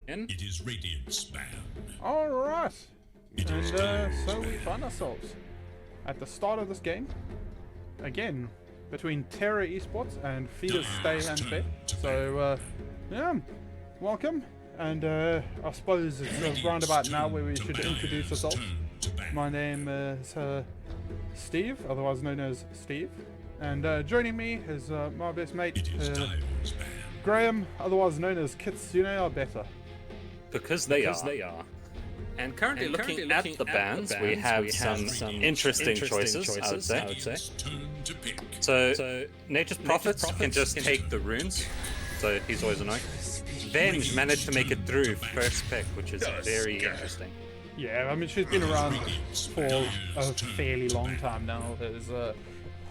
In? It is Radiant spam. Alright. And so we find ourselves at the start of this game. Again, between Terra Esports and Feeders Stay Unfed. So, yeah, welcome. And I suppose it's around about now where we should introduce ourselves. My name is Steve, otherwise known as Steve. And joining me is my best mate, Graham, otherwise known as KitsuneAre better. Because they are. And currently looking at the bands, we have some interesting choices, I would say. So, Nature's Prophets can just take the runes, so he's always annoying. Venge managed to make it through first pick, which is very interesting. Yeah, I mean, she's been around for a fairly long time now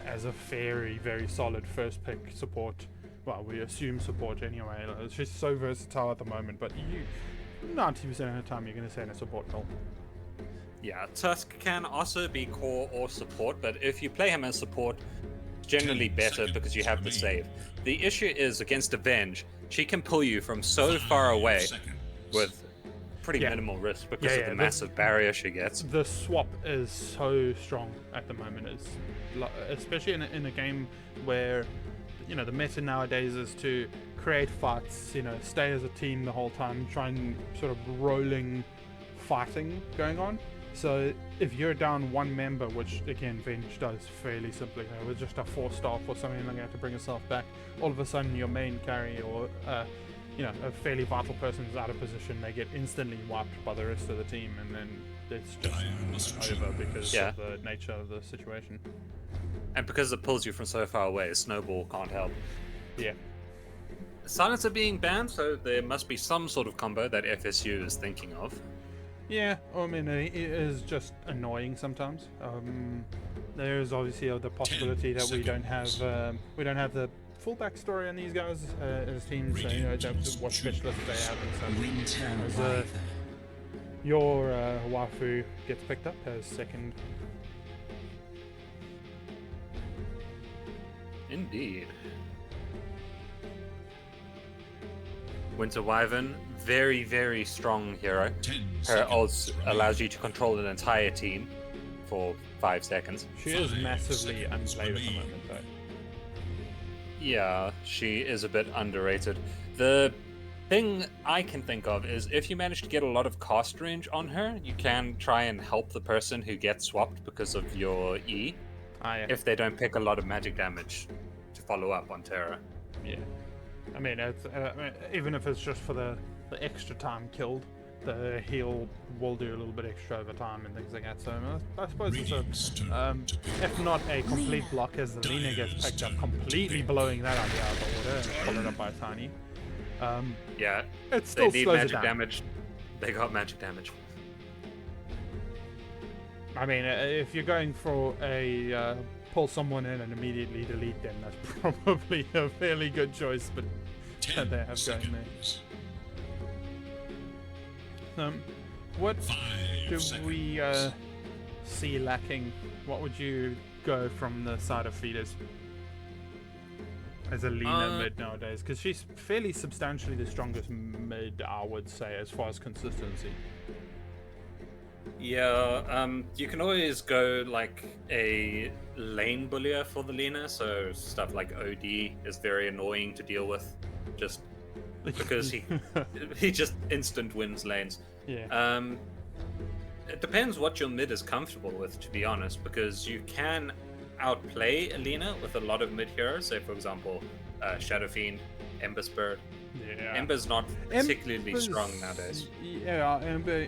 as a very, very solid first pick support. Well, we assume support anyway. She's so versatile at the moment, but 90% of the time you're going to say in a support role. Yeah, Tusk can also be core or support, but if you play him as support, it's generally better because you have the save. The issue is against Avenge, she can pull you from so far away with pretty minimal risk because of the massive barrier she gets. The swap is so strong at the moment, especially in a game where the meta nowadays is to create fights, stay as a team the whole time, try and sort of rolling fighting going on. So if you're down one member, which again Venge does fairly simply, with just a 4-star or something like that to bring yourself back, all of a sudden your main carry or a fairly vital person is out of position, they get instantly wiped by the rest of the team, and then it's just over because of the nature of the situation. And because it pulls you from so far away, Snowball can't help. Yeah. Silencer being banned, so there must be some sort of combo that FSU is thinking of. Yeah, I mean, it is just annoying sometimes. There is obviously the possibility that we don't have the full backstory on these guys as teams. So what specialists they have and such. As your waifu gets picked up as second. Indeed. Winter Wyvern, very, very strong hero. Her ult allows you to control an entire team for 5 seconds. She is massively unplayed at the moment, though. Yeah, she is a bit underrated. The thing I can think of is if you manage to get a lot of cast range on her, you can try and help the person who gets swapped because of your E. If they don't pick a lot of magic damage to follow up on Terra. Yeah. I mean, even if it's just for the extra time killed, the heal will do a little bit extra over time and things like that. So I suppose it's if not a complete block, as the Lina gets picked up, completely blowing that idea out of the water and followed up by Tiny. It still they need magic damage. They got magic damage. I mean, if you're going for a pull someone in and immediately delete them, that's probably a fairly good choice, but that they have going there. What do we see lacking? What would you go from the side of Feeders as a Lina mid nowadays? Because she's fairly substantially the strongest mid, I would say, as far as consistency. Yeah, you can always go like a lane bullier for the Lina, so stuff like OD is very annoying to deal with, just because he just instant wins lanes. Yeah. It depends what your mid is comfortable with, to be honest, because you can outplay a Lina with a lot of mid heroes. Say, for example, Shadow Fiend, Ember Spirit. Yeah. Ember's not particularly strong nowadays. Yeah, Ember.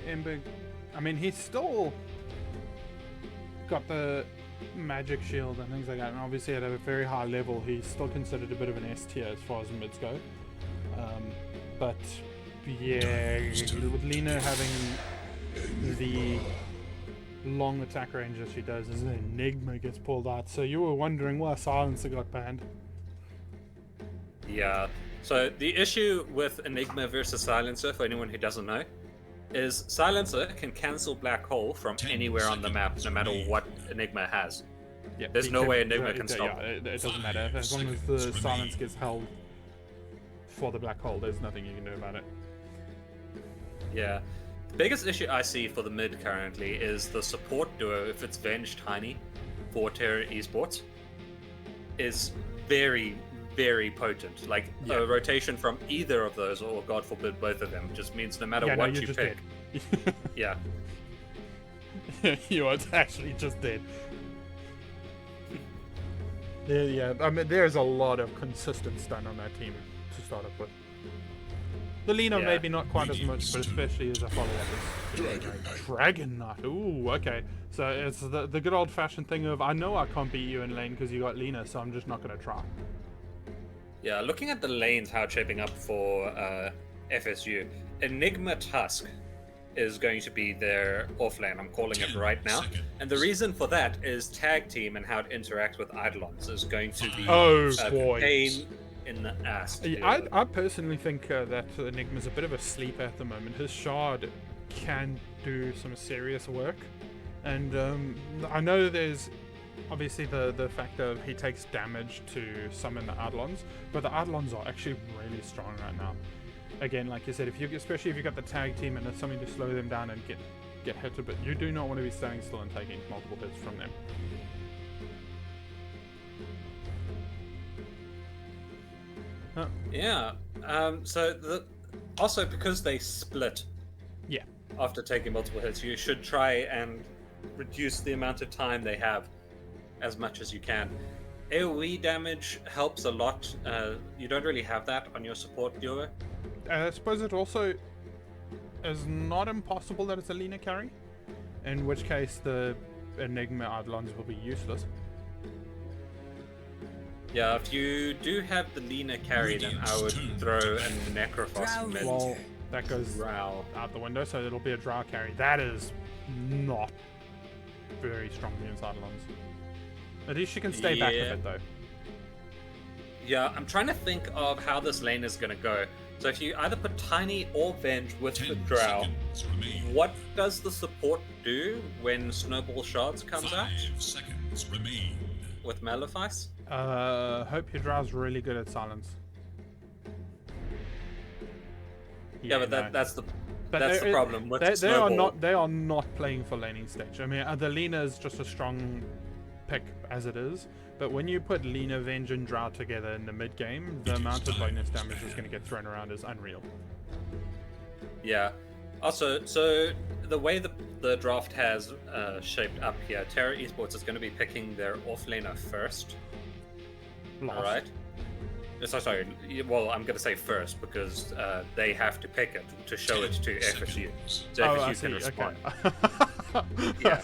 I mean, he's still got the magic shield and things like that, and obviously at a very high level, he's still considered a bit of an S tier as far as mids go. But yeah, with Lina having the long attack range that she does, as an Enigma gets pulled out. So you were wondering why Silencer got banned. Yeah. So the issue with Enigma versus Silencer, for anyone who doesn't know, is Silencer can cancel Black Hole from anywhere on the map, no matter what Enigma has. Yeah, there's no way Enigma can stop. Yeah, it doesn't matter. As long as the silence gets held for the Black Hole, there's nothing you can do about it. Yeah. The biggest issue I see for the mid currently is the support duo, if it's Venge Tiny for Terra Esports, is very, very potent. Like, a rotation from either of those, or God forbid both of them, just means no matter what you pick. Yeah. You are actually just dead. Yeah, I mean, there's a lot of consistent stun on that team to start off with. The Lina maybe not quite as much, but especially as a follow-up is Dragon Knight. Ooh, okay. So it's the good old-fashioned thing of, I know I can't beat you in lane because you got Lina, so I'm just not going to try. Yeah, looking at the lanes, how it's shaping up for FSU, Enigma Tusk is going to be their offlane. I'm calling it right now. And the reason for that is tag team and how it interacts with Eidolons is going to be a pain in the ass. I personally think that Enigma's a bit of a sleeper at the moment. His shard can do some serious work. And I know there's obviously the fact of he takes damage to summon the Eidolons, but the Eidolons are actually really strong right now. Again, like you said, especially if you've got the tag team and there's something to slow them down and get hit a bit, you do not want to be standing still and taking multiple hits from them. Yeah. Also because they split. Yeah. After taking multiple hits, you should try and reduce the amount of time they have as much as you can. AoE damage helps a lot. You don't really have that on your support duo. I suppose it also is not impossible that it's a Lina carry, in which case the Enigma Eidolons will be useless. Yeah, if you do have the Lina carry, then I would throw a Necrophos mid. Well, that goes out the window, so it'll be a Drow carry. That is not very strong against Eidolons. At least she can stay back a bit, though. Yeah, I'm trying to think of how this lane is going to go. So if you either put Tiny or Venge with the Drow, what does the support do when Snowball Shards comes out? 5 seconds remain. With Malefice? Hope your Drow's really good at silence. Yeah, but that's the problem with they are not playing for laning stage. I mean, the Lina is just a strong pick as it is, but when you put Lina, Venge, and Drow together in the mid game, the amount of bonus damage that's going to get thrown around is unreal. Yeah. Also, so the way the draft has shaped up here, Terra Esports is going to be picking their offlaner first. Alright. Sorry, well, I'm going to say first because they have to pick it to show it to FSU. So FSU can respond. Okay. Yeah.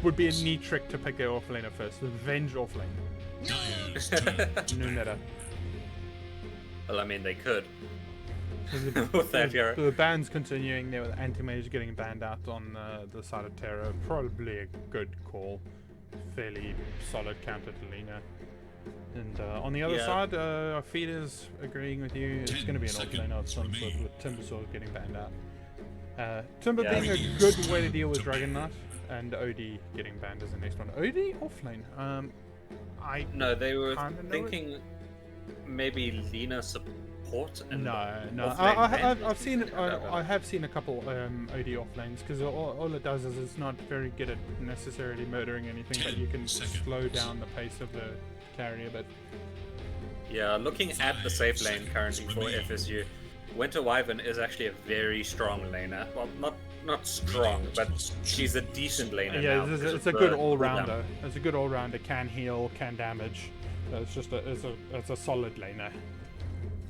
Would be a neat trick to pick their offlaner first. The Venge offlane. New meta. Well, I mean, they could. With the ban's continuing there with anti-mage getting banned out on the side of Terra. Probably a good call. Fairly solid counter to Lina. And on the other side, Feed is agreeing with you. It's going to be an offlane of some sort with Timbersaw getting banned out. Timber being a good way to deal with Dragon Knight, and OD getting banned as the next one. OD offlane. No, they were thinking maybe Lina support. And no. I have seen a couple OD offlanes because all it does is it's not very good at necessarily murdering anything, but you can slow down the pace of the carry a bit. Yeah, looking at the safe lane currently for FSU, Winter Wyvern is actually a very strong laner. Well, not strong, but she's a decent laner. Yeah, now it's a good all-rounder. It's a good all-rounder. Can heal, can damage. It's just it's a solid laner.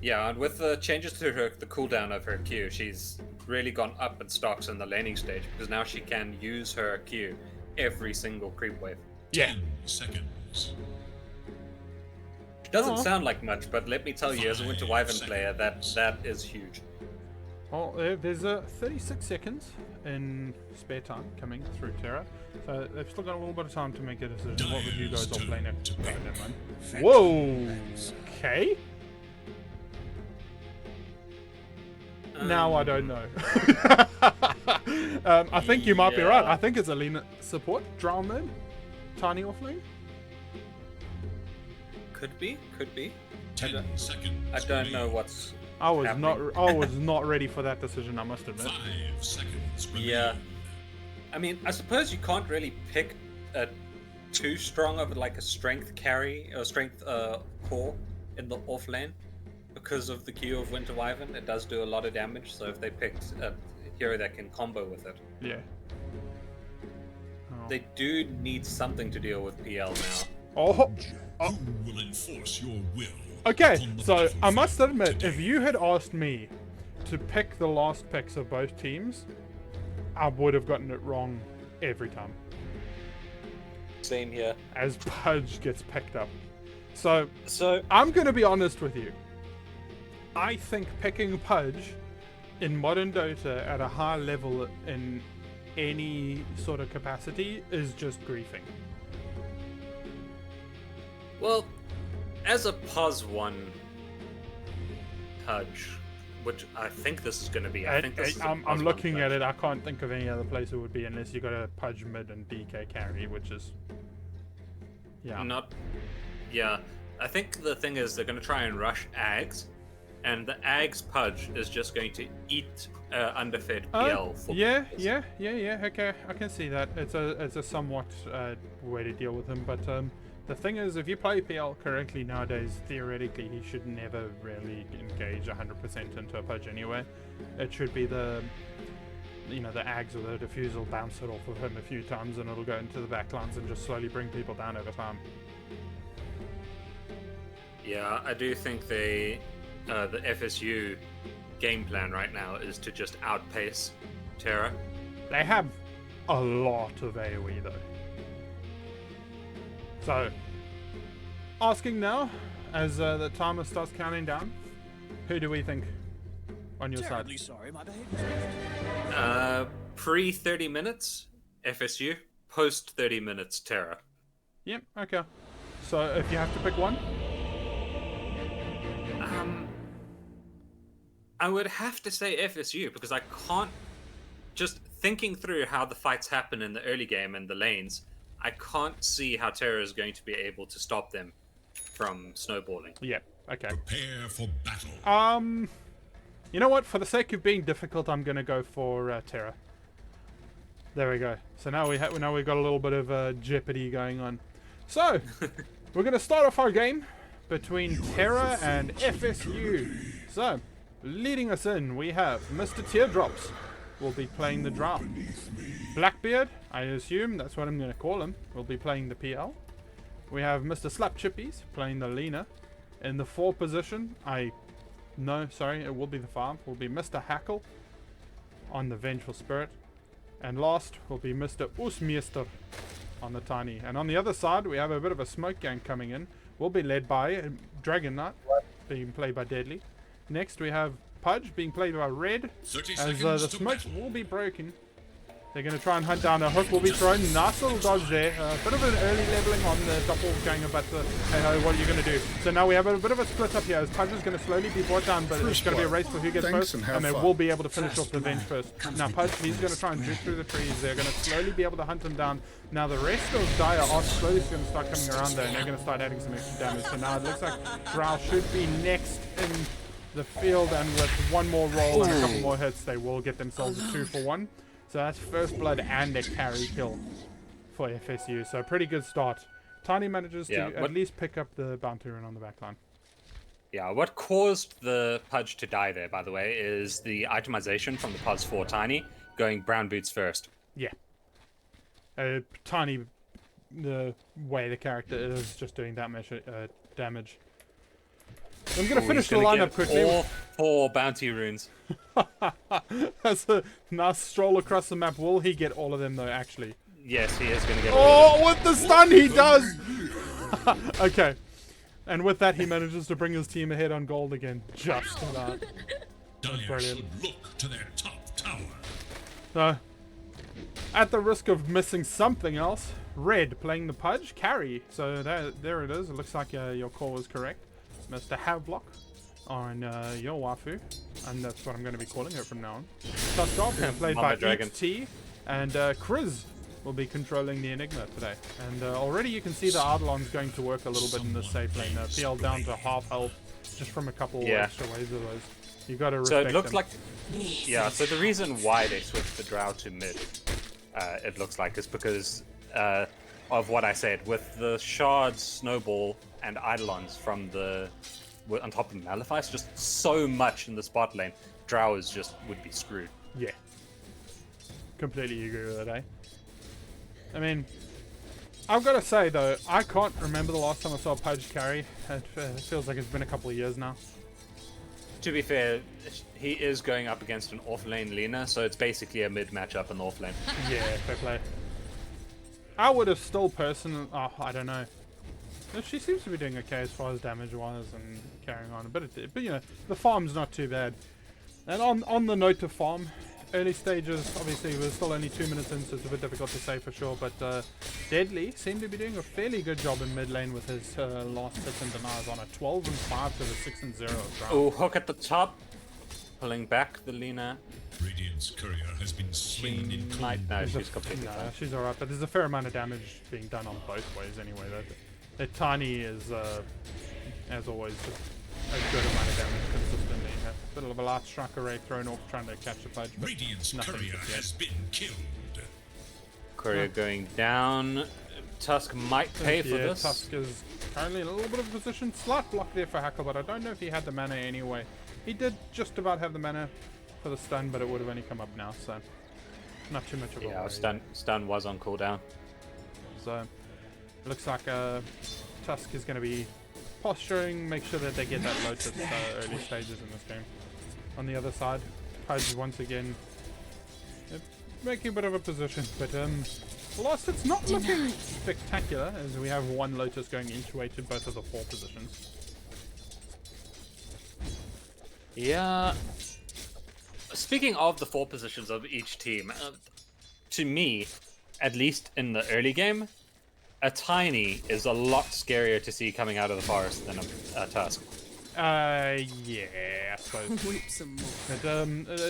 Yeah, and with the changes to the cooldown of her Q, she's really gone up in stocks in the laning stage because now she can use her Q every single creep wave. Yeah. 10 seconds. Doesn't sound like much, but let me tell you, as a Winter Wyvern player, that is huge. Well, there's 36 seconds in spare time coming through Terra, so they've still got a little bit of time to make a decision. What would you guys all play next? Whoa! Okay. Now I don't know. I think you might be right. I think it's a Lina support. Drown then? Tiny offlane? Could be. 10 seconds. I don't know what's I was happening. not ready for that decision, I must admit. 5 seconds remain. Yeah. I mean, I suppose you can't really pick too strong of like a strength carry or strength core in the off lane because of the Q of Winter Wyvern. It does do a lot of damage, so if they picked a hero that can combo with it. Yeah. Oh. They do need something to deal with PL now. Oh. Who will enforce your will? Okay, upon the so I must battlefield admit, if today? you had asked me to pick the last picks of both teams, I would have gotten it wrong every time. Same here. As Pudge gets picked up. So So I'm going to be honest with you. I think picking Pudge in modern Dota at a high level in any sort of capacity is just griefing. well, as a POS 1 Pudge, which I think this is going to be. I think this is I'm looking at it. I can't think of any other place it would be unless you got a Pudge mid and DK carry, which is Not. Yeah, I think the thing is they're going to try and rush Ags, and the Ags Pudge is just going to eat underfed PL. For yeah. Okay, I can see that. It's a somewhat way to deal with him, but the thing is, if you play PL correctly nowadays, theoretically he should never really engage 100% into a Pudge anyway. It should be the Ags or the Diffusal bounce it off of him a few times, and it'll go into the backlines and just slowly bring people down over time. Yeah, I do think the FSU game plan right now is to just outpace Terra. They have a lot of AoE though. So, asking now, as the timer starts counting down, who do we think on your side? Sorry, my behavior. Pre 30 minutes FSU, post 30 minutes Terra. Yep, okay. So if you have to pick one, I would have to say FSU because I can't. Just thinking through how the fights happen in the early game and the lanes, I can't see how Terra is going to be able to stop them from snowballing. yep, okay. Prepare for battle. You know what? For the sake of being difficult, I'm gonna go for Terra. There we go. So now we've got a little bit of jeopardy going on. So we're gonna start off our game between Terra and FSU. So leading us in, we have Mr. Teardrops will be playing the draft. Blackbeard, I assume that's what I'm gonna call him, will be playing the PL. We have Mr. Slap Chippies playing the Lena. In the 4 position, it will be the 5, will be Mr. Hackle on the Vengeful Spirit. And last will be Mr. Oosmeester on the Tiny. And on the other side, we have a bit of a smoke gang coming in. Will be led by Dragon Knight, being played by Deadly. Next, we have Pudge being played by Red, 30 as seconds the to smoke battle. will be broken. They're going to try and hunt down a hook will be thrown. Nice little dodge there. A bit of an early leveling on the doppelganger, but hey ho, what are you going to do? So now we have a bit of a split up here as Pudge is going to slowly be brought down, but it's going to be a race for who gets first, and they will be able to finish off the bench first. Now Pudge, he's going to try and juke through the trees. They're going to slowly be able to hunt him down. Now the rest of Dire are slowly going to start coming around there, and they're going to start adding some extra damage. So now it looks like Drow should be next in the field, and with one more roll and a couple more hits, they will get themselves a 2-for-1. So that's first blood and a carry kill for FSU. So pretty good start. Tiny manages to at least pick up the bounty run on the backline. Yeah, what caused the Pudge to die there, by the way, is the itemization from the POS 4 Tiny going brown boots first. Yeah. Tiny, the way the character is just doing that much damage. I'm going to finish the lineup quickly. All 4 bounty runes. That's a nice stroll across the map. Will he get all of them though, actually? Yes, he is going to get all of them. Oh, with the stun he does! Okay. And with that, he manages to bring his team ahead on gold again. Just about. Dire brilliant. should look to their top tower. So, at the risk of missing something else, Red playing the Pudge carry. So there it is. It looks like your call was correct. Mr. Havlock on your waifu, and that's what I'm going to be calling her from now on. Tuskov, played by T, and Kriz will be controlling the Enigma today. And already you can see the Eidolon's going to work a little bit in the safe lane. PL down to half health, just from a couple extra waves of those. You got to So respect it looks them. like, yeah. So the reason why they switched the Drow to mid, it looks like, is because of what I said with the shards, snowball, and eidolons from the on top of Malefice. Just so much in the spot lane, Drow is just would be screwed. Yeah. Completely agree with that, eh? I mean, I've got to say though, I can't remember the last time I saw Pudge carry. It feels like it's been a couple of years now. To be fair, he is going up against an off-lane Lina, so it's basically a mid matchup in the off-lane. Yeah, fair play. I would have still I don't know. She seems to be doing okay as far as damage-wise and carrying on. But you know, the farm's not too bad. And on the note of farm, early stages, obviously we're still only 2 minutes in, so it's a bit difficult to say for sure. But Deadly seemed to be doing a fairly good job in mid lane with his last hits and denies on a 12 and 5 to the 6 and 0. Oh, hook at the top, pulling back the Lina. Radiant's courier has been slain in cold. No, she's completely No, fine. she's alright, but there's a fair amount of damage being done on both ways anyway. That Tiny is, as always, just a good amount of damage consistently. A bit of a large strike array thrown off trying to catch the Pudge. Radiant's courier has been killed. Courier going down. Tusk might pay for this. Tusk is currently in a little bit of a position. Slight block there for Hackle, but I don't know if he had the mana anyway. He did just about have the mana for the stun, but it would have only come up now, so not too much of a worry. Stun was on cooldown. So it looks like Tusk is going to be posturing, make sure that they get that Lotus early stages in this game. On the other side, Pudge once again making a bit of a position, but Lost, it's not looking spectacular as we have one Lotus going into both of the 4 positions. Yeah. Speaking of the 4 positions of each team, to me, at least in the early game, a Tiny is a lot scarier to see coming out of the forest than a Tusk. Yeah, I suppose. Whip some more. But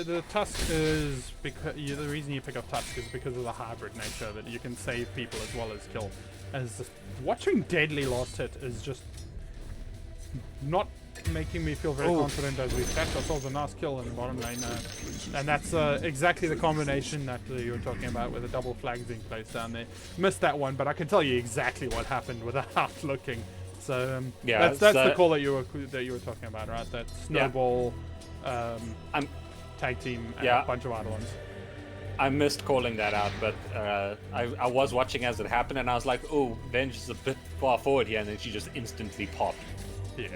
the Tusk is because the reason you pick up Tusk is because of the hybrid nature that you can save people as well as kill. As watching Deadly last hit is just not making me feel very confident as we catch ourselves a nice kill in the bottom lane. And that's exactly the combination that you were talking about with the double flags being placed down there. Missed that one, but I can tell you exactly what happened without looking. So yeah, that's the call that you were talking about, right? That snowball, tag team, and a bunch of Eidolons. I missed calling that out, but I was watching as it happened, and I was like, "Oh, Venge is a bit far forward here," and then she just instantly popped. Yeah,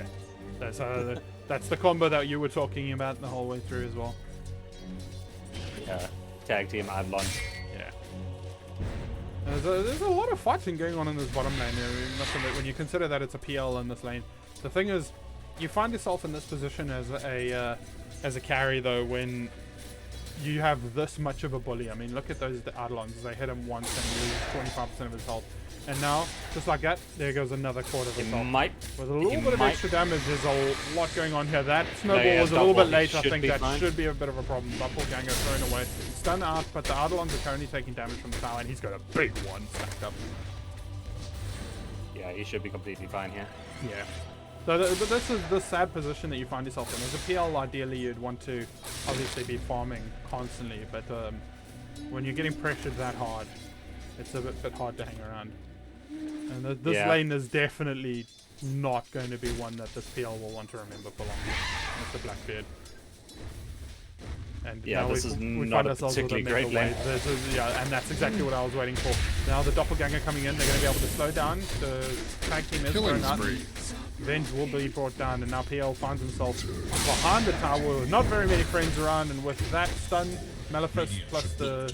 that's the combo that you were talking about the whole way through as well. Yeah, tag team Eidolons. Yeah. There's a lot of fighting going on in this bottom lane. When you consider that it's a PL in this lane, the thing is, you find yourself in this position as a carry though when you have this much of a bully. I mean, look at those Eidolons. They hit him once and lose 25% of his health. And now, just like that, there goes another quarter of his health. With a little bit of extra damage, there's a lot going on here. That snowball was a little bit late. I think that should be a bit of a problem. Doppelganger thrown away. Stun out, but the Eidolons are currently taking damage from the tower, and he's got a big one stacked up. Yeah, he should be completely fine here. Yeah. So but this is the sad position that you find yourself in. As a PL, ideally you'd want to obviously be farming constantly, but when you're getting pressured that hard, it's a bit hard to hang around. And this lane is definitely not going to be one that this PL will want to remember for long. It's the Blackbeard. And yeah, this is not a particularly great lane. And that's exactly what I was waiting for. Now the Doppelganger coming in, they're going to be able to slow down. The tag team is thrown out. Venge will be brought down, and now PL finds himself behind the tower with not very many friends around, and with that stun, Malefice plus the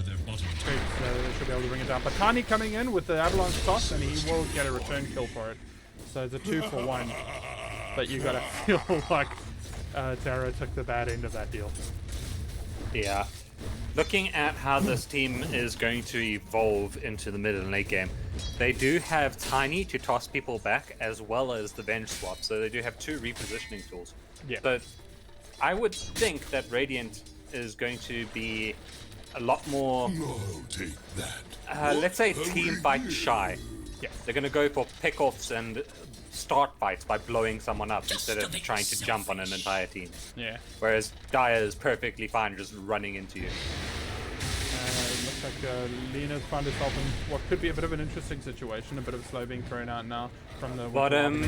creeps, they should be able to bring it down. But Tiny coming in with the Avalanche toss, and he will get a return kill for it. So it's a 2-for-1. But you gotta feel like Terra took the bad end of that deal. Yeah. Looking at how this team is going to evolve into the mid and late game, they do have Tiny to toss people back as well as the Venge swap, so they do have 2 repositioning tools. Yeah. But I would think that Radiant is going to be a lot more, let's say, team fight shy. Yeah. They're going to go for pick-offs and start fights by blowing someone up instead of trying to jump on an entire team. Yeah. Whereas Dire is perfectly fine just running into you. Looks like Lena's found herself in what could be a bit of an interesting situation. A bit of slow being thrown out now from the Bottom.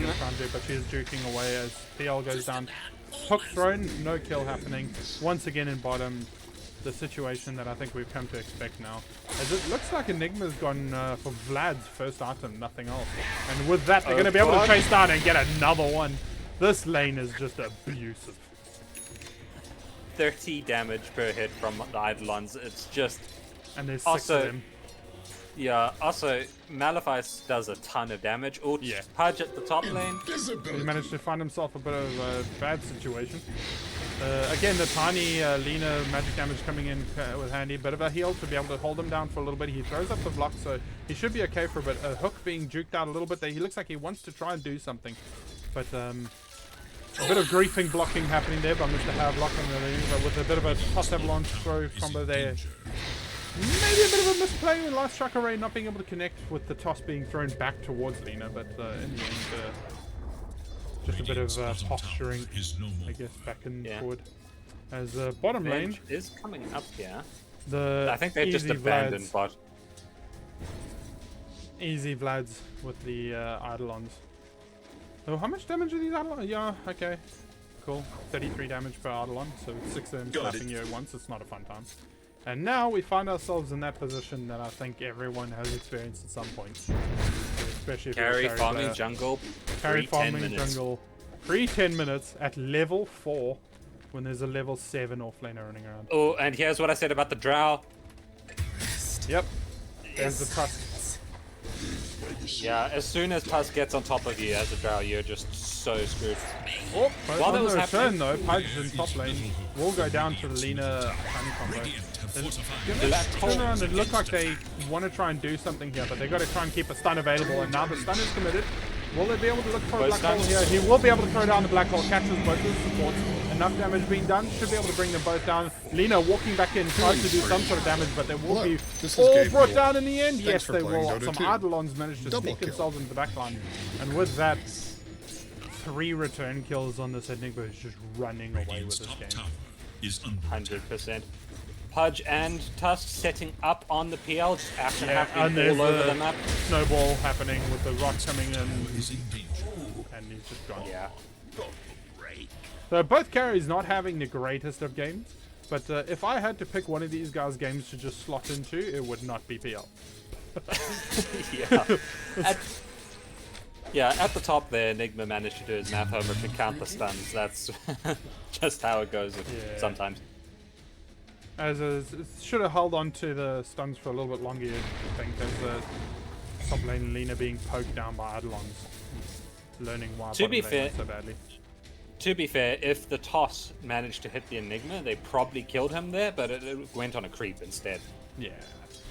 but she is juking away as PL goes down. Hook thrown, no kill happening. Once again in bottom. The situation that I think we've come to expect now. As it looks like Enigma's gone for Vlad's first item, nothing else. And with that, they're going to be able to chase down and get another one. This lane is just abusive. 30 damage per hit from the Eidolons. It's just... And there's 6 also, of them. Yeah, also, Malefice does a ton of damage. Oh, yeah. Pudge at the top lane. He managed to find himself a bit of a bad situation. Again, the tiny Lena magic damage coming in with handy. Bit of a heal to be able to hold him down for a little bit. He throws up the block, so he should be okay for a bit. Hook being juked out a little bit there. He looks like he wants to try and do something. But a bit of griefing blocking happening there by Mr. Havelock on the lane, but with a bit of a toss avalanche throw combo there. Maybe a bit of a misplay with Last CML not being able to connect with the toss being thrown back towards Lena, but in the end, just a bit of posturing, I guess, back and forward. As bottom lane is coming up here. I think they just abandoned bot. Easy Vlads with the Eidolons. Oh, how much damage are these Eidolons? Yeah, okay. Cool. 33 damage per Eidolon, so 6 of them slapping you at once. It's not a fun time. And now we find ourselves in that position that I think everyone has experienced at some point. Especially if carry farming jungle. Carry farming jungle. Pre 10 minutes at level 4 when there's a level 7 offlaner running around. Oh, and here's what I said about the drow. Yep. There's the Tusk. Yeah, as soon as Tusk gets on top of you as a drow, you're just so screwed. Oh, while that was happening, though, Pudge in top lane will go down to the Lena tiny combo. Turn around and look like they want to try and do something here, but they've got to try and keep a stun available, and now the stun is committed. Will they be able to look for a black hole here? He will be able to throw down the black hole, catches both of the supports. Enough damage being done, should be able to bring them both down. Lena walking back in, tries to do some sort of damage, but they will be all brought down in the end. Yes, they will. Some Eidolons managed to sneak themselves into the backline. And with that, 3 return kills on this Enigma who's just running away with this game. 100%. Pudge and Tusk setting up on the PL, just action happening all over the map. Snowball happening with the rock coming in, and he's just gone. Yeah. So both carries not having the greatest of games, but if I had to pick one of these guys' games to just slot into, it would not be PL. Yeah. At the top there, Enigma managed to do his math homer to count the stuns. That's just how it goes sometimes. As should have held on to the stuns for a little bit longer, I think, as top lane Lena being poked down by Eidolons. Learning why to be fair, so badly. To be fair, if the toss managed to hit the Enigma, they probably killed him there, but it went on a creep instead. Yeah.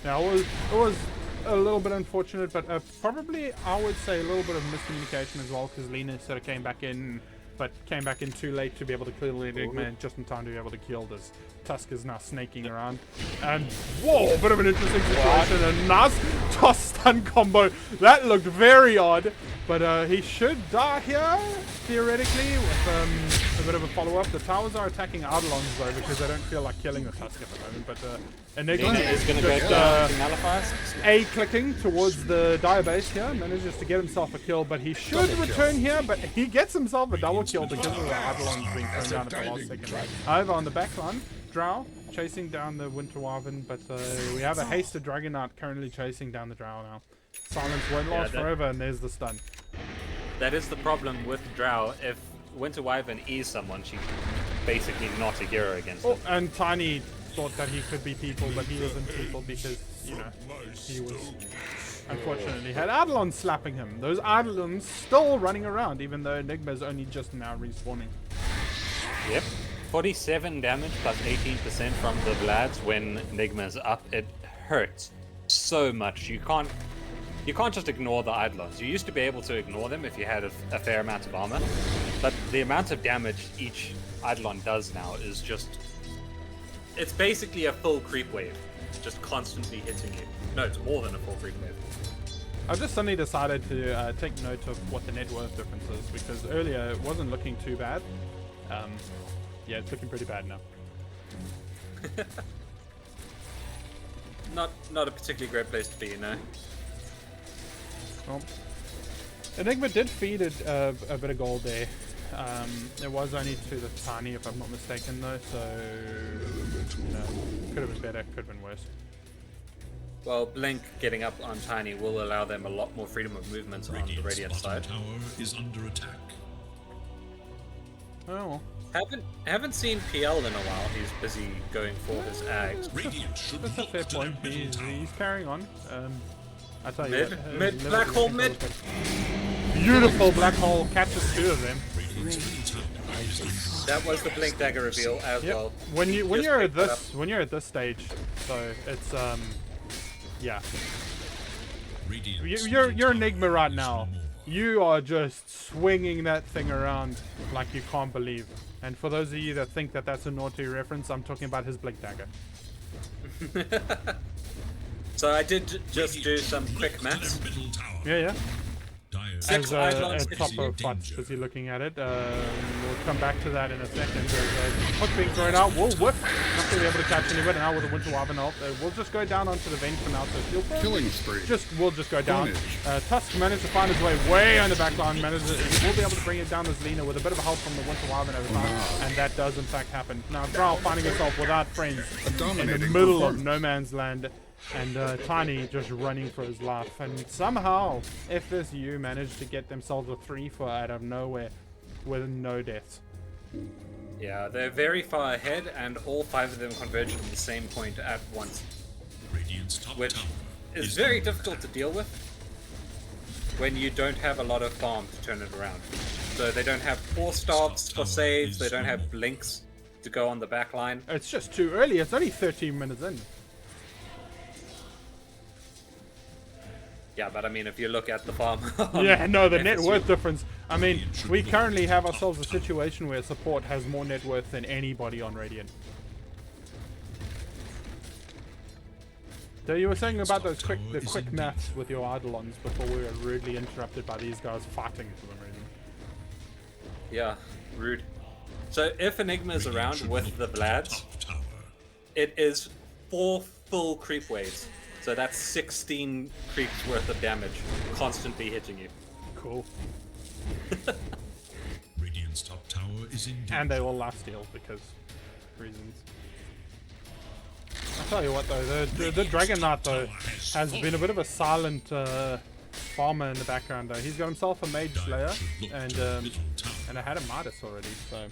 Now it was a little bit unfortunate, but probably I would say a little bit of miscommunication as well, because Lena sort of came back in, but came back in too late to be able to kill the Enigma, and just in time to be able to kill this. Tusk is now snaking around, and whoa, bit of an interesting situation. A nice toss stun combo that looked very odd, but he should die here theoretically with a bit of a follow-up. The towers are attacking Eidolons though, because they don't feel like killing the Tusk at the moment. But Enigma is going to go to Malefice. A clicking towards the Dire base here, manages to get himself a kill, but he should return here, but he gets himself a double kill because of the Eidolons being thrown down at the last second. However, on the back line, Drow chasing down the Winter Wyvern, but we have a hasted Dragonaut currently chasing down the Drow now. Silence won't last forever, and there's the stun. That is the problem with Drow. If Winter Wyvern is someone, she's basically not a hero against them. And Tiny thought that he could be people, but he wasn't people because, you know, he was... Unfortunately, had Eidolons slapping him. Those Eidolons still running around, even though Enigma's only just now respawning. Yep. 47 damage plus 18% from the Vlads when Enigma's up. It hurts so much. You can't just ignore the Eidolons. You used to be able to ignore them if you had a fair amount of armor, but the amount of damage each Eidolon does now is just... It's basically a full creep wave, just constantly hitting you. No, it's more than a full creep wave. I've just suddenly decided to take note of what the net worth difference is, because earlier it wasn't looking too bad. Yeah, it's looking pretty bad now. Not a particularly great place to be, no. Well, Enigma did feed it a bit of gold there. It was only to the Tiny, if I'm not mistaken, though, so you know, could have been better, could have been worse. Well, Blink getting up on Tiny will allow them a lot more freedom of movement on the Radiant side. Tower is under attack. Oh well. Haven't seen PL in a while. He's busy going for his ags. That's a fair point. He's carrying on. I tell you Mid, what, mid, black hole mid. Beautiful black hole catches two of them. That was the Blink dagger reveal as well. When you're at this stage, so it's yeah. You're Enigma right now. You are just swinging that thing around like you can't believe. And for those of you that think that that's a naughty reference, I'm talking about his Blink dagger. So I did just do some quick maths. Yeah. Six As Eidolons a topper Futz busy looking at it. We'll come back to that in a second. Hook being thrown out. We'll whip. Not going to be able to catch anybody now with a Winter Wyvern ult. We'll just go down onto the vent for now. So Killing spree. we'll just go down. Tusk managed to find his way on the back line. He will be able to bring it down as Lina with a bit of help from the Winter Wyvern over time. And that does in fact happen. Now Drow finding himself without friends in the middle of no man's land. And Tiny just running for his life, and somehow FSU managed to get themselves a 3-4 out of nowhere with no deaths. Yeah, they're very far ahead, and all 5 of them converged at the same point at once, which is very difficult to deal with when you don't have a lot of farm to turn it around. So they don't have 4 stops for saves, they don't have blinks to go on the back line. It's just too early. It's only 13 minutes in. Yeah, but I mean, if you look at the farm... Yeah, no, the net worth difference. I mean, we currently have ourselves a situation where support has more net worth than anybody on Radiant. So you were saying about the quick maths with your Eidolons before we were rudely interrupted by these guys fighting for some reason. Yeah, rude. So if Enigma is around with the Vlads, it is 4 full creep waves. So that's 16 creeps worth of damage constantly hitting you. Cool. Radiant's top tower is in danger. And they all lifesteal because reasons. I'll tell you what though, the Dragon Knight though has been a bit of a silent farmer in the background though. He's got himself a Mage Slayer and I had a Midas already, so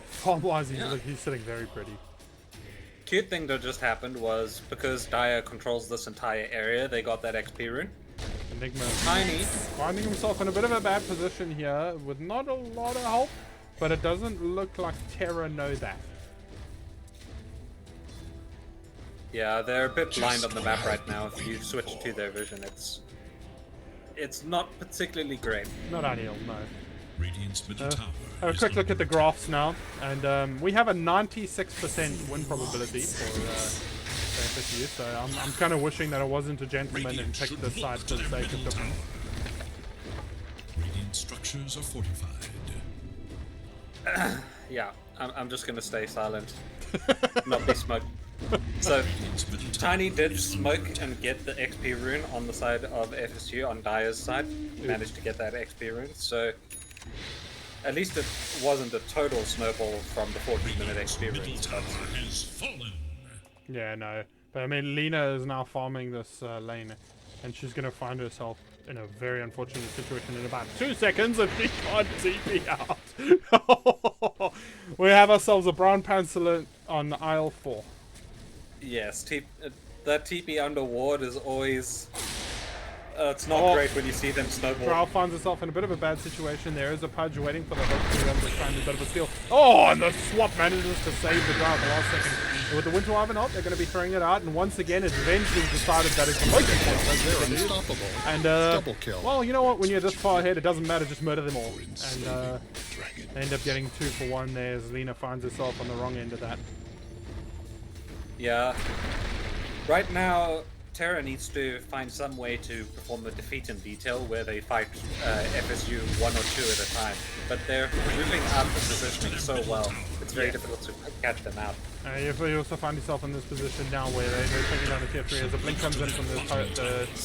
farm wise he's sitting very pretty. Cute thing that just happened was because Dire controls this entire area, they got that XP rune. Enigma Tiny finding himself in a bit of a bad position here with not a lot of help, but it doesn't look like Terra know that. Yeah, they're a bit blind on the map right now. If you switch to their vision, it's not particularly great. Not ideal, no. Radiant's middle tower. A quick look at the graphs now, and we have a 96% win probability for FSU, so I'm kind of wishing that I wasn't a gentleman and picked this side for the sake of difference. Radiant structures are fortified. Yeah, I'm just gonna stay silent, not be smoked. So, Tiny did smoke and get the XP rune on the side of FSU, on Dire's side. He managed to get that XP rune, so at least it wasn't a total snowball from the 14-minute experience. But... Yeah, no. But I mean, Lina is now farming this lane, and she's going to find herself in a very unfortunate situation in about 2 seconds if she can't TP out. We have ourselves a brown pencil on aisle 4. Yes, that TP under ward is always... it's not great when you see them snowball. Drow finds himself in a bit of a bad situation. There is a Pudge waiting for the hook to be able to find a bit of a steal. Oh, and the swap manages to save the Drow at the last second. And with the Winter Wyvern ult, they're going to be throwing it out. And once again, it's eventually decided that it's They're unstoppable. And, double kill. Well, you know what? When you're this far ahead, it doesn't matter. Just murder them all. And end up getting 2 for 1 there as Lina finds herself on the wrong end of that. Yeah. Right now, Terra needs to find some way to perform the defeat in detail where they fight FSU 1 or 2 at a time. But they're moving up and positioning so well, it's very difficult to catch them out. You also find yourself in this position now where they're taking down the tier 3 as a blink comes in from the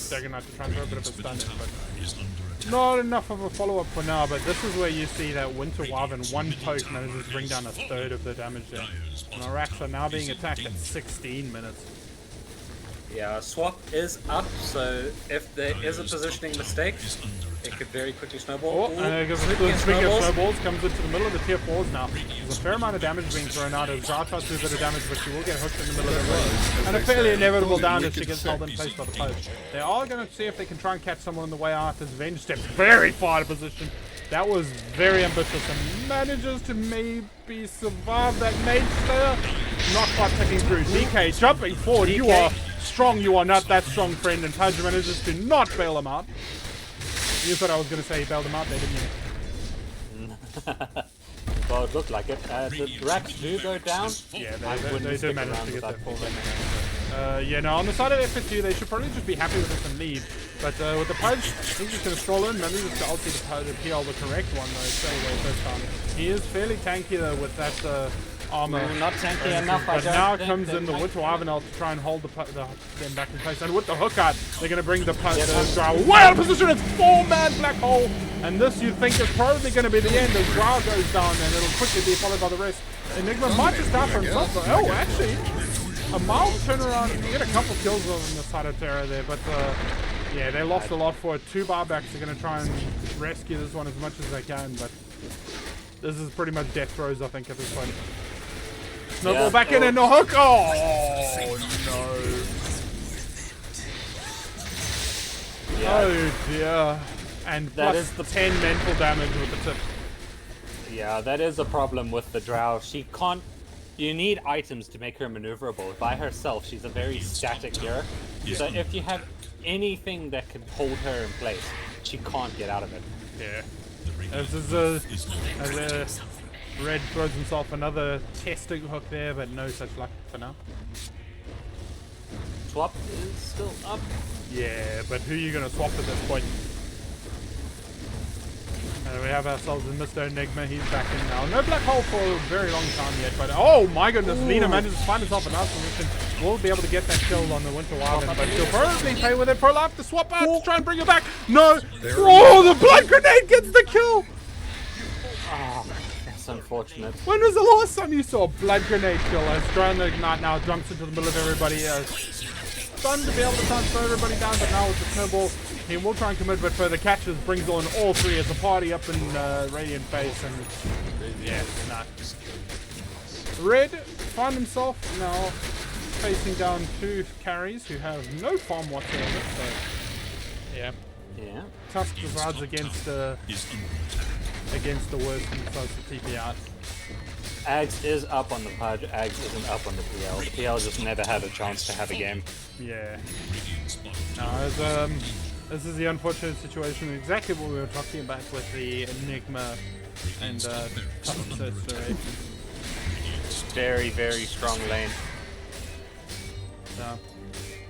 Dagger Knight to try and throw a bit of a stun in, but not enough of a follow-up for now. But this is where you see that Winter Wyvern, one poke manages to bring down a third of the damage there. And the Racks are now being attacked at 16 minutes. Yeah, swap is up, so if there is a positioning mistake, it could very quickly snowball. Speaking of snowballs, comes into the middle of the tier 4s now. There's a fair amount of damage being thrown out as Zara tries to do a bit of damage, but she will get hooked in the middle of the road. And a fairly inevitable down as she gets held in place by the post. They are going to see if they can try and catch someone on the way out as Venge steps very far to position. That was very ambitious and manages to maybe survive that nade slayer. Not quite ticking through. DK jumping forward. You are strong, you are not that strong, friend, and Pudge manages to not bail him out. You thought I was going to say he bailed him out there, didn't you? Well, it looked like it. The Racks do go down. Yeah, they do manage to get that full damage. Yeah, no, on the side of FSU, they should probably just be happy with this and lead. But with the Pudge, he's just going to stroll in, manages to ulti the PL the correct one, though, straight away first time. He is fairly tanky, though, with that armor. Not tanky enough, but now comes in the Winter Wyvern ult to try and hold them back in place. And with the hook out, they're going to bring the Drow way out of position. It's 4-man black hole. And this, you think, is probably going to be the end as Drow goes down, and it'll quickly be followed by the rest. Enigma might just die for himself. Oh, actually, a mild turnaround. You get a couple kills on the side of Terra there, but yeah, they lost a lot for it. 2 barbacks are going to try and rescue this one as much as they can, but this is pretty much death throws, I think, at this point. Snowball back in and the hook. Oh no. Yeah. Oh dear. And that is the 10 mental damage with the tip. Yeah, that is a problem with the Drow. She can't. You need items to make her maneuverable. By herself, she's a very static hero. So if you have anything that can hold her in place, she can't get out of it. Yeah. This is as Red throws himself another testing hook there, but no such luck for now. Swap is still up. Yeah, but who are you going to swap at this point? We have ourselves in Mr. Enigma. He's back in now. No black hole for a very long time yet, but oh my goodness, Lena manages to find herself a nice position. Will be able to get that kill on the Winter Wyvern, but she'll probably play with it for a life to swap out to try and bring her back. No! Oh, the blood grenade gets the kill! Oh, that's unfortunate. When was the last time you saw a blood grenade kill as Drone Ignite now jumps into the middle of everybody? Fun to be able to transfer everybody down, but now with the snowball, he will try and commit, but further catches brings on all 3 as a party up in Radiant base, and yeah, nice. Red find himself now facing down 2 carries who have no farm whatsoever, so yeah. Yeah. Tusk decides against the worst and decides to TP out. Ags is up on the Pudge, Ags isn't up on the PL. The PL just never had a chance to have a game. Yeah. No, this is the unfortunate situation, exactly what we were talking about with the Enigma and Tusk situation. Very, very strong lane. No.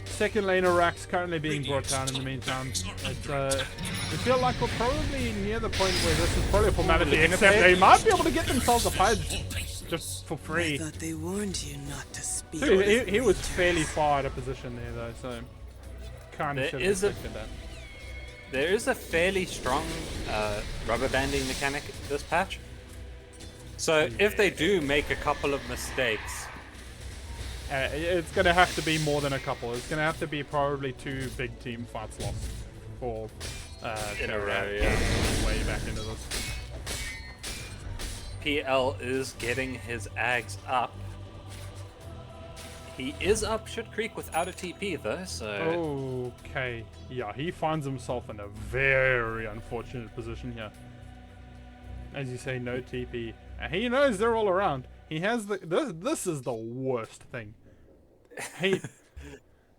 Second laner Rax currently being brought down in the meantime. We feel like we're probably near the point where this is probably a formality, except they might be able to get themselves a Pudge just for free. I thought they warned you not to speak. So he was fairly far out of position there though, so kind of should have expected that. There is a fairly strong rubber banding mechanic this patch. So if they do make a couple of mistakes, it's going to have to be more than a couple. It's going to have to be probably 2 big team fights lost for in a row, way back into this. PL is getting his Ags up. He is up Should Creek without a TP though, so... Okay, yeah, he finds himself in a very unfortunate position here. As you say, no TP. And he knows they're all around. He has this is the worst thing.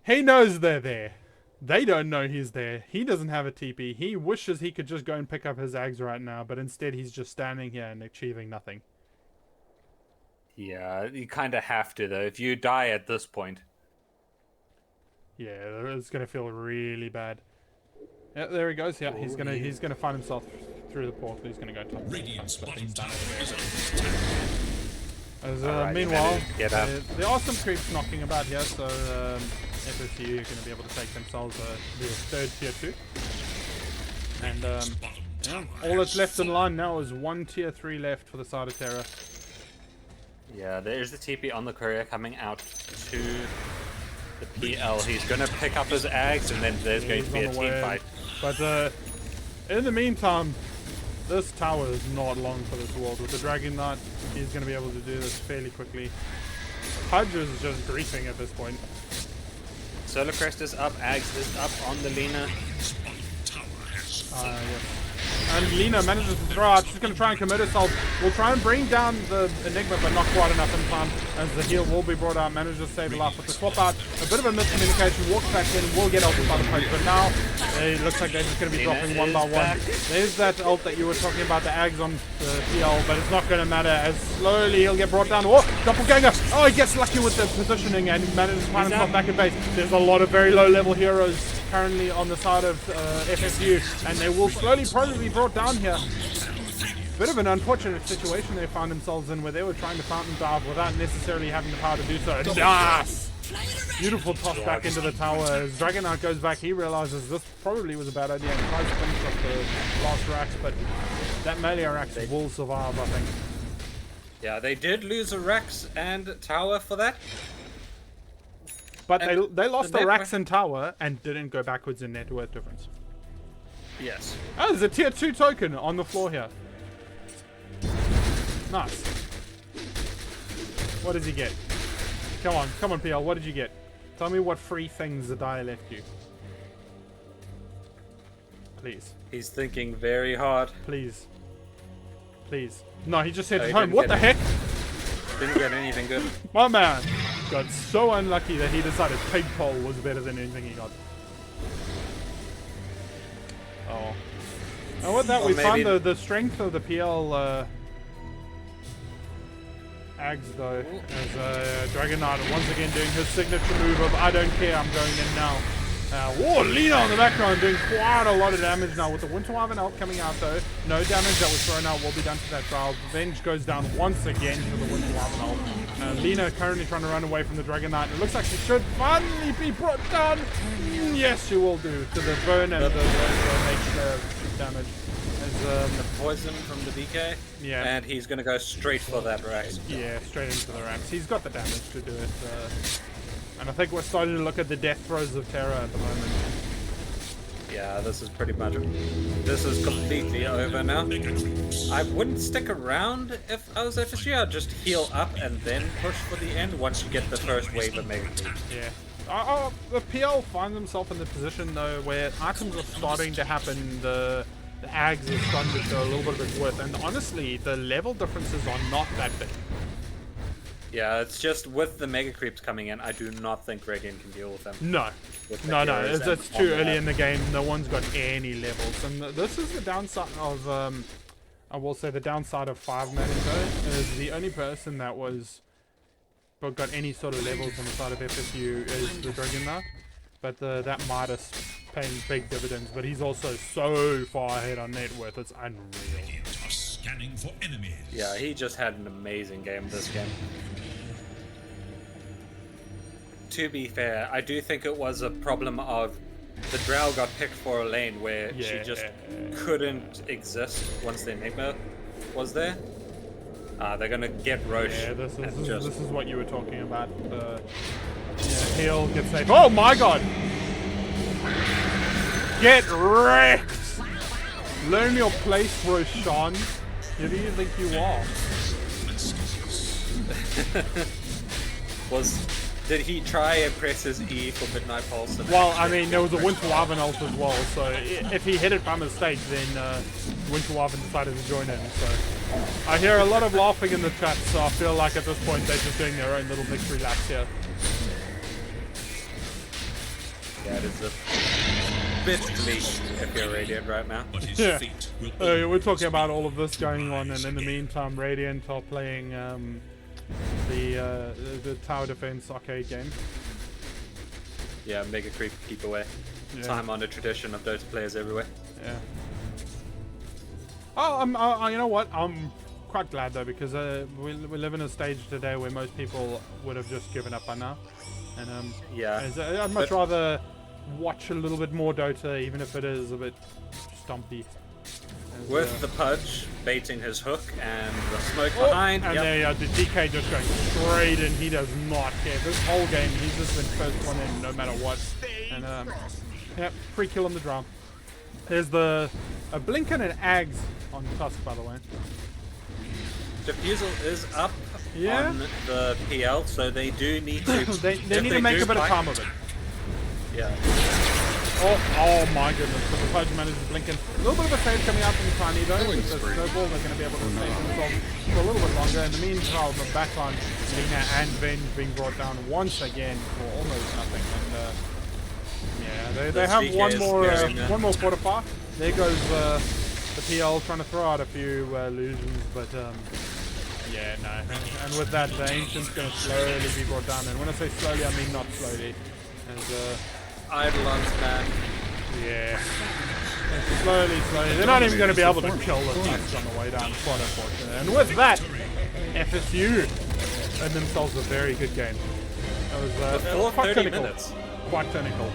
He knows they're there. They don't know he's there. He doesn't have a TP. He wishes he could just go and pick up his Ags right now, but instead he's just standing here and achieving nothing. Yeah, you kind of have to though. If you die at this point. Yeah, it's gonna feel really bad. Yeah, there he goes. Yeah, he's gonna find himself through the portal. He's gonna go top. Radiant's bottom tower is Meanwhile, get up. there are some creeps knocking about here, so FSU are going to be able to take themselves their third tier 2. And yeah, all that's left in line now is 1 tier 3 left for the side of Terra. Yeah, there's the TP on the courier coming out to the PL. He's going to pick up his Ags, and then there's going to be a team fight. But in the meantime, this tower is not long for this world. With the Dragon Knight, he's going to be able to do this fairly quickly. Pudge is just griefing at this point. Solar Crest is up, Ags is up on the Lina. Yes. And Lina manages to throw out. She's going to try and commit herself. Will try and bring down the Enigma, but not quite enough in time. As the heal will be brought out. Manages to save her life with the swap out. A bit of a miscommunication. Walks back in. Will get ulted by the punch. But now it looks like they're just going to be dropping one by one. There's that ult that you were talking about, the Ags on the PL. But it's not going to matter. As slowly he'll get brought down. Oh, doppelganger. Oh, he gets lucky with the positioning and manages to find himself back at base. There's a lot of very low level heroes currently on the side of FSU, and they will slowly probably be brought down here. Bit of an unfortunate situation they found themselves in, where they were trying to fountain dive without necessarily having the power to do so. Nice! Beautiful toss back into the tower. As Dragon Knight goes back, he realizes this probably was a bad idea and tries to finish up the last Rax, but that melee Rax will survive, I think. Yeah, they did lose a Rax and tower for that. But they lost the Rax and tower and didn't go backwards in net worth difference. Yes. Oh, there's a tier 2 token on the floor here. Nice. What does he get? Come on, PL. What did you get? Tell me what free things the die left you. Please. He's thinking very hard. Please. Please. No, he just headed home. What the heck? Didn't get anything good. My man got so unlucky that he decided pig pole was better than anything he got. Oh. And with that, we found the strength of the PL Ags, though, as Dragon Knight once again doing his signature move of I don't care, I'm going in now. Whoa, Lina on the background doing quite a lot of damage now with the Winter Wyvern ult coming out, though. No damage that was thrown out will be done to that trial. Revenge goes down once again to the Winter Wyvern ult. Lina currently trying to run away from the Dragon Knight. It looks like she should finally be brought down. Yes, she will do, to the burn and the nature damage. The poison from the BK, yeah, and he's going to go straight for that Rax. Yeah, straight into the Rax. He's got the damage to do it. And I think we're starting to look at the death throes of Terra at the moment. Yeah, this is pretty much... This is completely over now. I wouldn't stick around if I was FSU. I'd just heal up and then push for the end once you get the first wave of Mega Creeps. Yeah. The PL finds himself in the position, though, where items are starting to happen. The Ags are starting to show a little bit of its worth. And honestly, the level differences are not that big. Yeah, it's just with the Mega Creeps coming in, I do not think Radiant can deal with them. No. No, it's too early in the game. No one's got any levels. And this is the downside of, I will say the downside of 5-man though, is the only person that got any sort of levels on the side of FSU is the Dragon Knight. But that Midas paying big dividends, but he's also so far ahead on net worth, it's unreal. Scanning for enemies. Yeah, he just had an amazing game this game. To be fair, I do think it was a problem of the Drow got picked for a lane where she just couldn't exist once the Enigma was there. They're gonna get Roche. Yeah, this is what you were talking about. Heal, get safe. Oh my god! Get wrecked! Learn your place, Roshan. Who do you think you are? Did he try and press his E for Midnight Pulse? Well, I mean, there was a Winter Wyvern ult as well, so if he hit it by mistake, then Winter Wyvern decided to join in. So I hear a lot of laughing in the chat, so I feel like at this point they're just doing their own little victory laps here. Yeah, it is a bit bleak if you're Radiant right now. Yeah. We're talking about all of this going on, and in the meantime, Radiant are playing the tower defense arcade game. Yeah, mega creep keep away. Yeah. Time-honored tradition of Dota players everywhere. Yeah. Oh, you know what? I'm quite glad though, because we live in a stage today where most people would have just given up by now, and Yeah. I'd much rather watch a little bit more Dota, even if it is a bit stompy. With the Pudge baiting his hook and the smoke behind. And there, the DK just going straight in. He does not care. This whole game, he's just been first one in no matter what. And yep, free kill on the drum. There's the Blinken and Ags on Tusk, by the way. Diffusal is up Yeah. on the PL, so they do need to. they need to make a bit of time of it. Yeah. Oh my goodness, but the Pudge manages Blinken. A little bit of a save coming out from Tiny though. With the snowball, they're going to be able to save themselves for a little bit longer. In the meantime, the backline, Lina and Venge being brought down once again for almost nothing. And yeah, they have one more fortify. There goes the PL trying to throw out a few illusions, but yeah, no. And with that, the Ancient's going to slowly be brought down. And when I say slowly, I mean not slowly. And Eidolon's back. yeah. And slowly. They're not even going to be able to kill the Tusk on the way down. Quite unfortunate. And with that, FSU earned themselves a very good game. It was Full quite 30 clinical. minutes. Quite clinical.